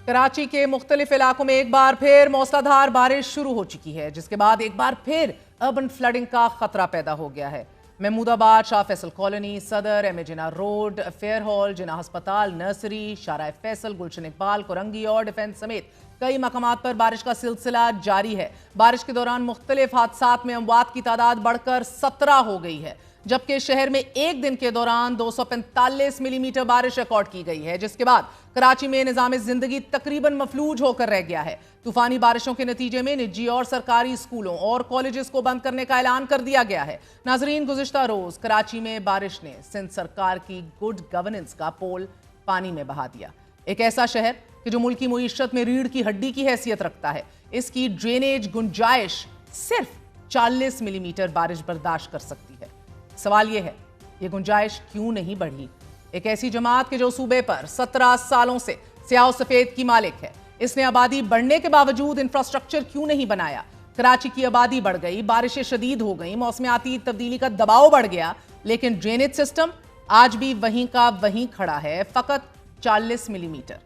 कराची के मुख्तलिफ इलाकों में एक बार फिर मूसलाधार बारिश शुरू हो चुकी है, जिसके बाद एक बार फिर अर्बन फ्लडिंग का खतरा पैदा हो गया है। Mahmudabad, Shah Faisal colony, Saddar, M A Jinnah road, Frere Hall, Jinnah अस्पताल, नर्सरी, शाहराह फैसल, गुलशन इकबाल, कोरंगी और डिफेंस समेत कई मकामात पर बारिश का सिलसिला जारी है। बारिश के दौरान मुख्तलिफ हादसात में अमवात की तादाद बढ़कर 17 हो गई है, जबकि शहर में एक दिन के दौरान 245 मिलीमीटर बारिश रिकॉर्ड की गई है, जिसके बाद कराची में निज़ाम जिंदगी तकरीबन मफलूज होकर रह गया है। तूफानी बारिशों के नतीजे में निजी और सरकारी स्कूलों और कॉलेजेस को बंद करने का ऐलान कर दिया गया है। नाजरीन, गुज़िश्ता रोज कराची में बारिश ने सिंध सरकार की गुड गवर्नेंस का पोल पानी में बहा दिया। एक ऐसा शहर कि जो मुल्क की मुईशत में रीढ़ की हड्डी की हैसियत रखता है, इसकी ड्रेनेज गुंजाइश सिर्फ 40 मिलीमीटर बारिश बर्दाश्त कर सकती है। सवाल यह है, ये गुंजाइश क्यों नहीं बढ़ी? एक ऐसी जमात के जो सूबे पर 17 सालों से स्याह सफेद की मालिक है, इसने आबादी बढ़ने के बावजूद इंफ्रास्ट्रक्चर क्यों नहीं बनाया? कराची की आबादी बढ़ गई, बारिशें शदीद हो गई, मौसमियाती तब्दीली का दबाव बढ़ गया, लेकिन ड्रेनेज सिस्टम आज भी वहीं का वहीं खड़ा है, फकत 40 मिलीमीटर।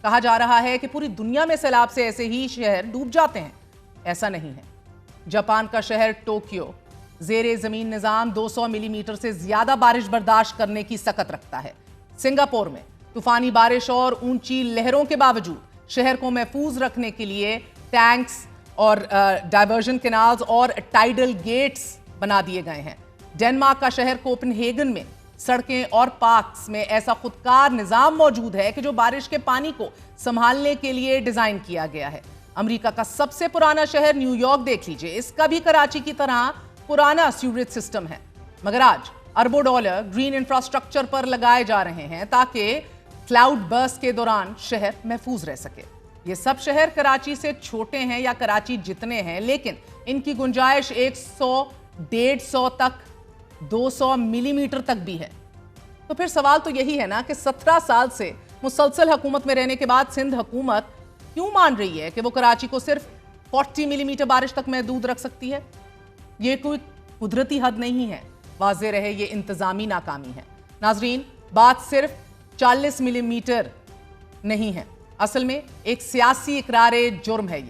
कहा जा रहा है कि पूरी दुनिया में सैलाब से ऐसे ही शहर डूब जाते हैं। ऐसा नहीं है। जापान का शहर टोक्यो ज़ेरे ज़मीन निज़ाम 200 मिलीमीटर से ज़्यादा बारिश बर्दाश्त करने की सकत रखता है। सिंगापुर में तूफानी बारिश और ऊंची लहरों के बावजूद शहर को महफूज रखने के लिए टैंक्स और डाइवर्जन कैनाल्स और टाइडल गेट्स बना दिए गए हैं। डेनमार्क का शहर कोपनहेगन में सड़कें और पार्क्स में ऐसा खुदकार निज़ाम मौजूद है कि जो बारिश के पानी को संभालने के लिए डिज़ाइन किया गया है। अमेरिका का सबसे पुराना शहर न्यूयॉर्क देख लीजिए, इसका भी कराची की तरह पुराना सीवरेज सिस्टम है, मगर आज अरबों डॉलर ग्रीन इंफ्रास्ट्रक्चर पर लगाए जा रहे हैं ताकि क्लाउड बर्स्ट के दौरान शहर महफूज रह सके। ये सब शहर कराची से छोटे हैं या कराची जितने हैं, लेकिन इनकी गुंजाइश 100, 150 तक, 200 मिलीमीटर तक भी है। तो फिर सवाल तो यही है ना कि 17 साल से मुसलसल हुकूमत में रहने के बाद सिंध हुकूमत क्यों मान रही है कि वो कराची को सिर्फ 40 मिलीमीटर बारिश तक महदूद रख सकती है? ये कोई कुदरती हद नहीं है, वाज़े रहे ये इंतजामी नाकामी है। नाजरीन, बात सिर्फ 40 मिलीमीटर नहीं है, असल में एक सियासी इकरार जुर्म है।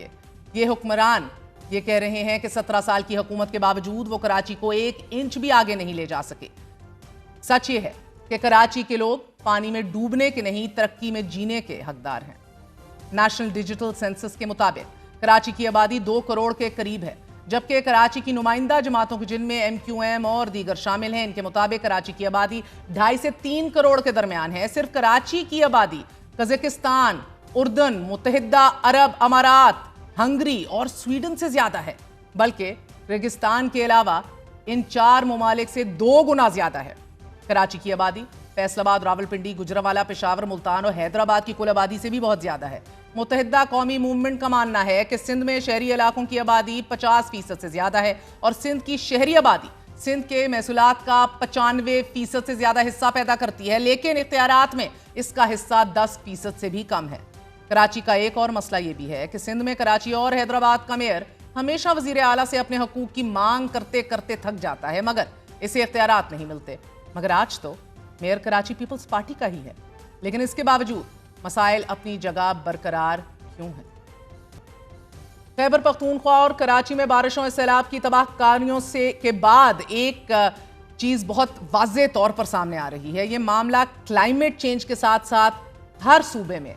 ये हुक्मरान ये कह रहे हैं कि 17 साल की हुकूमत के बावजूद वो कराची को 1 इंच भी आगे नहीं ले जा सके। सच ये है कि कराची के लोग पानी में डूबने के नहीं, तरक्की में जीने के हकदार हैं। नेशनल डिजिटल सेंसस के मुताबिक कराची की आबादी 2 करोड़ के करीब है, जबकि कराची की नुमाइंदा जमातों के जिनमें MQM और दीगर शामिल हैं, इनके मुताबिक कराची की आबादी 2.5 से 3 करोड़ के दरमियान है। सिर्फ कराची की आबादी कजाकिस्तान, उर्दन, मुत्तहिदा अरब अमारात, हंगरी और स्वीडन से ज्यादा है, बल्कि रेगिस्तान के अलावा इन 4 ममालिक से 2 गुना ज्यादा है। कराची की आबादी फैसलाबाद, रावलपिंडी, गुजरावाला, पेशावर, मुल्तान और हैदराबाद की कुल आबादी से भी बहुत ज्यादा है। मुत्तहिदा कौमी मूवमेंट का मानना है कि सिंध में शहरी इलाकों की आबादी 50% से ज्यादा है और सिंध की शहरी आबादी सिंध के महसूलात का 95% से ज्यादा हिस्सा पैदा करती है, लेकिन इख्तियारात में इसका हिस्सा 10% से भी कम है। कराची का एक और मसला ये भी है कि सिंध में कराची और हैदराबाद का मेयर हमेशा वजीर आला से अपने हकूक की मांग करते करते थक जाता है, मगर इसे इख्तियारात नहीं मिलते। मगर आज तो मेयर कराची पीपल्स पार्टी का ही है, लेकिन इसके बावजूद मसाइल अपनी जगह बरकरार क्यों हैं? खैबर पख्तूनख्वा और कराची में बारिशों और सैलाब की तबाहकारियों से के बाद एक चीज बहुत वाज़ेह तौर पर सामने आ रही है। ये मामला क्लाइमेट चेंज के साथ साथ हर सूबे में,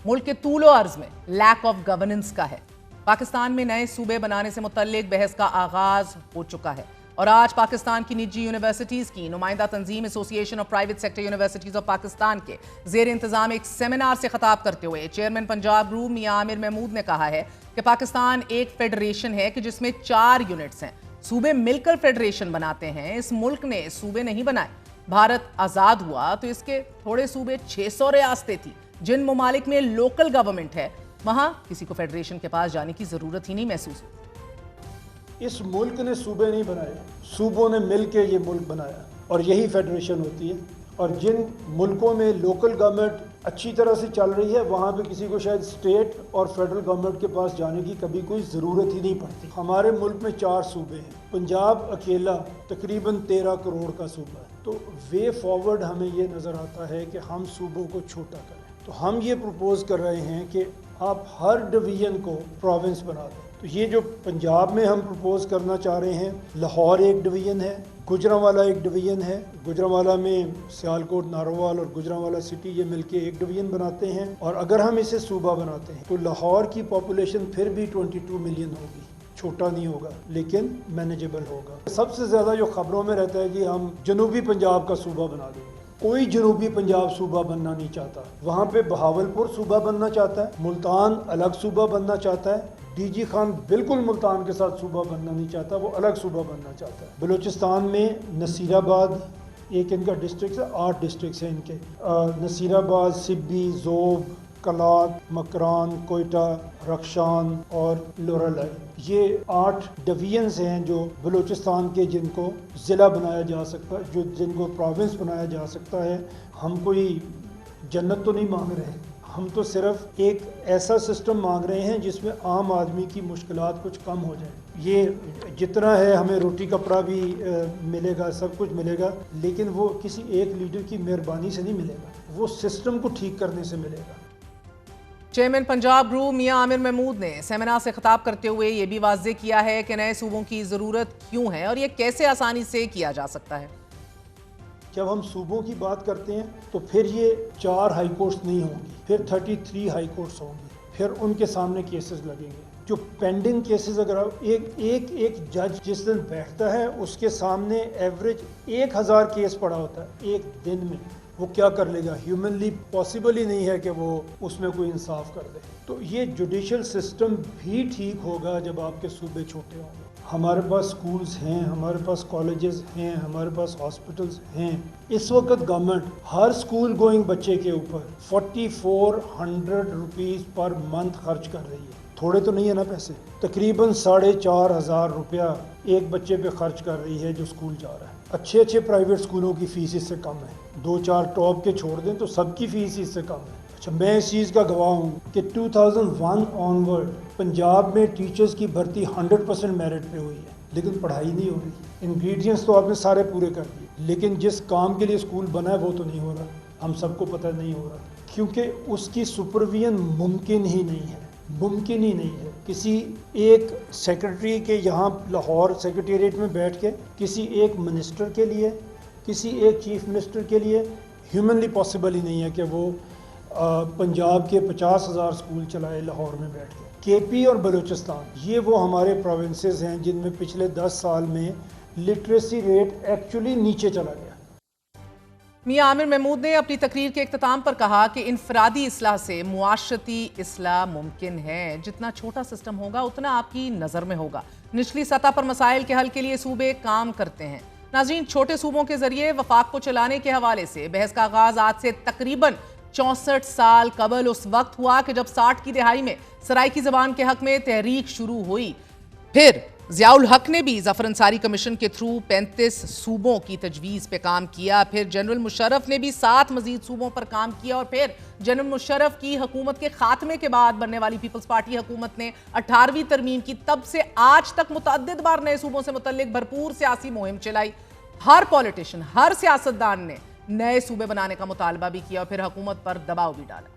मुल्क के तूलो अर्ज में लैक ऑफ गवर्नेंस का है। पाकिस्तान में नए सूबे बनाने से मुतल्लिक बहस का आगाज हो चुका है और आज पाकिस्तान की निजी यूनिवर्सिटीज़ की नुमाइंदा तंजीम association of private sector universities of Pakistan के ज़ेर इंतज़ाम एक सेमिनार से खिताब करते हुए चेयरमैन पंजाब ग्रुप मियां आमिर महमूद ने कहा है कि पाकिस्तान एक फेडरेशन है कि जिसमें 4 यूनिट्स हैं, सूबे मिलकर फेडरेशन बनाते हैं। इस मुल्क ने सूबे नहीं बनाए। भारत आज़ाद हुआ तो इसके थोड़े सूबे 600 रियासतें थी। जिन ममालिक में लोकल गवर्नमेंट है, वहां किसी को फेडरेशन के पास जाने की जरूरत ही नहीं महसूस होती। इस मुल्क ने सूबे नहीं बनाए, सूबों ने मिल के ये मुल्क बनाया और यही फेडरेशन होती है। और जिन मुल्कों में लोकल गवर्नमेंट अच्छी तरह से चल रही है, वहाँ पे किसी को शायद स्टेट और फेडरल गवर्नमेंट के पास जाने की कभी कोई ज़रूरत ही नहीं पड़ती। हमारे मुल्क में 4 सूबे हैं, पंजाब अकेला तकरीबन 13 करोड़ का सूबा है। तो वे फॉरवर्ड हमें ये नज़र आता है कि हम सूबों को छोटा करें। تو ہم یہ پروپوز کر رہے ہیں کہ آپ ہر ڈویژن کو پروونس بنا دیں. تو یہ جو پنجاب میں ہم پروپوز کرنا چاہ رہے ہیں، لاہور ایک ڈویژن ہے، گجرانوالہ ایک ڈویژن ہے، گجرانوالہ میں سیالکوٹ، نارووال اور گجرانوالہ سٹی یہ مل کے ایک ڈویژن بناتے ہیں. اور اگر ہم اسے صوبہ بناتے ہیں تو لاہور کی پاپولیشن پھر بھی 22 ملین ہوگی. چھوٹا نہیں ہوگا لیکن مینیجبل ہوگا. سب سے زیادہ جو خبروں میں رہتا ہے کہ ہم جنوبی پنجاب کا صوبہ بنا دیں گے. کوئی جنوبی پنجاب صوبہ بننا نہیں چاہتا. وہاں پہ بہاولپور صوبہ بننا چاہتا ہے، ملتان الگ صوبہ بننا چاہتا ہے. ڈی جی خان بالکل ملتان کے ساتھ صوبہ بننا نہیں چاہتا، وہ الگ صوبہ بننا چاہتا ہے. بلوچستان میں نصیر آباد ایک ان کا ڈسٹرکٹ ہے، 8 ڈسٹرکٹس ہیں ان کے. نصیر آباد، سبی، زوب، کلات، مکران، کوئٹہ، رخشان اور لورالائی، یہ 8 ڈویژنز ہیں جو بلوچستان کے جن کو ضلع بنایا جا سکتا ہے، جن کو پروونس بنایا جا سکتا ہے. ہم کوئی جنت تو نہیں مانگ رہے، ہم تو صرف ایک ایسا سسٹم مانگ رہے ہیں جس میں عام آدمی کی مشکلات کچھ کم ہو جائیں. یہ جتنا ہے ہمیں روٹی کپڑا بھی ملے گا، سب کچھ ملے گا، لیکن وہ کسی ایک لیڈر کی مہربانی سے نہیں ملے گا، وہ سسٹم کو ٹھیک کرنے سے ملے گا. چیئرمین پنجاب گروپ میاں عامر محمود نے سیمینار سے خطاب کرتے ہوئے یہ بھی واضح کیا ہے کہ نئے صوبوں کی ضرورت کیوں ہے اور یہ کیسے آسانی سے کیا جا سکتا ہے. جب ہم صوبوں کی بات کرتے ہیں تو پھر یہ 4 ہائی کورٹس نہیں ہوں گی، پھر 33 ہائی کورٹس ہوں گی، پھر ان کے سامنے کیسز لگیں گے. جو پینڈنگ کیسز، اگر ایک جج جس دن بیٹھتا ہے اس کے سامنے ایوریج 1000 کیس پڑا ہوتا ہے ایک دن میں، وہ کیا کر لے گا؟ ہیومنلی پاسبل ہی نہیں ہے کہ وہ اس میں کوئی انصاف کر دے. تو یہ جوڈیشل سسٹم بھی ٹھیک ہوگا جب آپ کے صوبے چھوٹے ہوں گے. ہمارے پاس سکولز ہیں، ہمارے پاس کالجز ہیں، ہمارے پاس ہاسپٹلز ہیں. اس وقت گورنمنٹ ہر سکول گوئنگ بچے کے اوپر 4400 روپیز پر منتھ خرچ کر رہی ہے. تھوڑے تو نہیں ہے نا پیسے، تقریباً 4500 روپیہ ایک بچے پہ خرچ کر رہی ہے جو اسکول جا رہا ہے. اچھے پرائیویٹ اسکولوں کی فیس اس سے کم ہے، 2-4 ٹاپ کے چھوڑ دیں تو سب کی فیس اس سے کم ہے. اچھا، میں اس چیز کا گواہ ہوں کہ 2001 آنورڈ پنجاب میں ٹیچرز کی بھرتی 100% میرٹ پہ ہوئی ہے، لیکن پڑھائی نہیں ہو رہی. انگریڈینٹس تو آپ نے سارے پورے کر دیے، لیکن جس کام کے لیے اسکول بنا ہے وہ تو نہیں ہو رہا. ہم سب کو پتہ نہیں ہو رہا کیونکہ اس کی سپرویژن ممکن ہی نہیں ہے. کسی ایک سیکرٹری کے یہاں لاہور سیکرٹریٹ میں بیٹھ کے کسی ایک منسٹر کے لیے، کسی ایک چیف منسٹر کے لیے ہیومنلی پاسبل ہی نہیں ہے کہ وہ پنجاب کے 50,000 اسکول چلائے لاہور میں بیٹھ کے. کے پی اور بلوچستان یہ وہ ہمارے پروونسز ہیں جن میں پچھلے 10 سال میں لٹریسی ریٹ ایکچولی نیچے چلا گیا. میاں عامر محمود نے اپنی تقریر کے اختتام پر کہا کہ انفرادی اصلاح سے معاشرتی اصلاح ممکن ہے. جتنا چھوٹا سسٹم ہوگا اتنا آپ کی نظر میں ہوگا. نچلی سطح پر مسائل کے حل کے لیے صوبے کام کرتے ہیں. ناظرین، چھوٹے صوبوں کے ذریعے وفاق کو چلانے کے حوالے سے بحث کا آغاز آج سے تقریباً 64 سال قبل اس وقت ہوا کہ جب 60 کی دہائی میں سرائیکی زبان کے حق میں تحریک شروع ہوئی. پھر ضیاء الحق نے بھی ظفر انصاری کمیشن کے تھرو 35 صوبوں کی تجویز پہ کام کیا. پھر جنرل مشرف نے بھی 7 مزید صوبوں پر کام کیا اور پھر جنرل مشرف کی حکومت کے خاتمے کے بعد بننے والی پیپلز پارٹی حکومت نے 18ویں ترمیم کی. تب سے آج تک متعدد بار نئے صوبوں سے متعلق بھرپور سیاسی مہم چلائی. ہر پولیٹیشن، ہر سیاستدان نے نئے صوبے بنانے کا مطالبہ بھی کیا اور پھر حکومت پر دباؤ بھی ڈالا.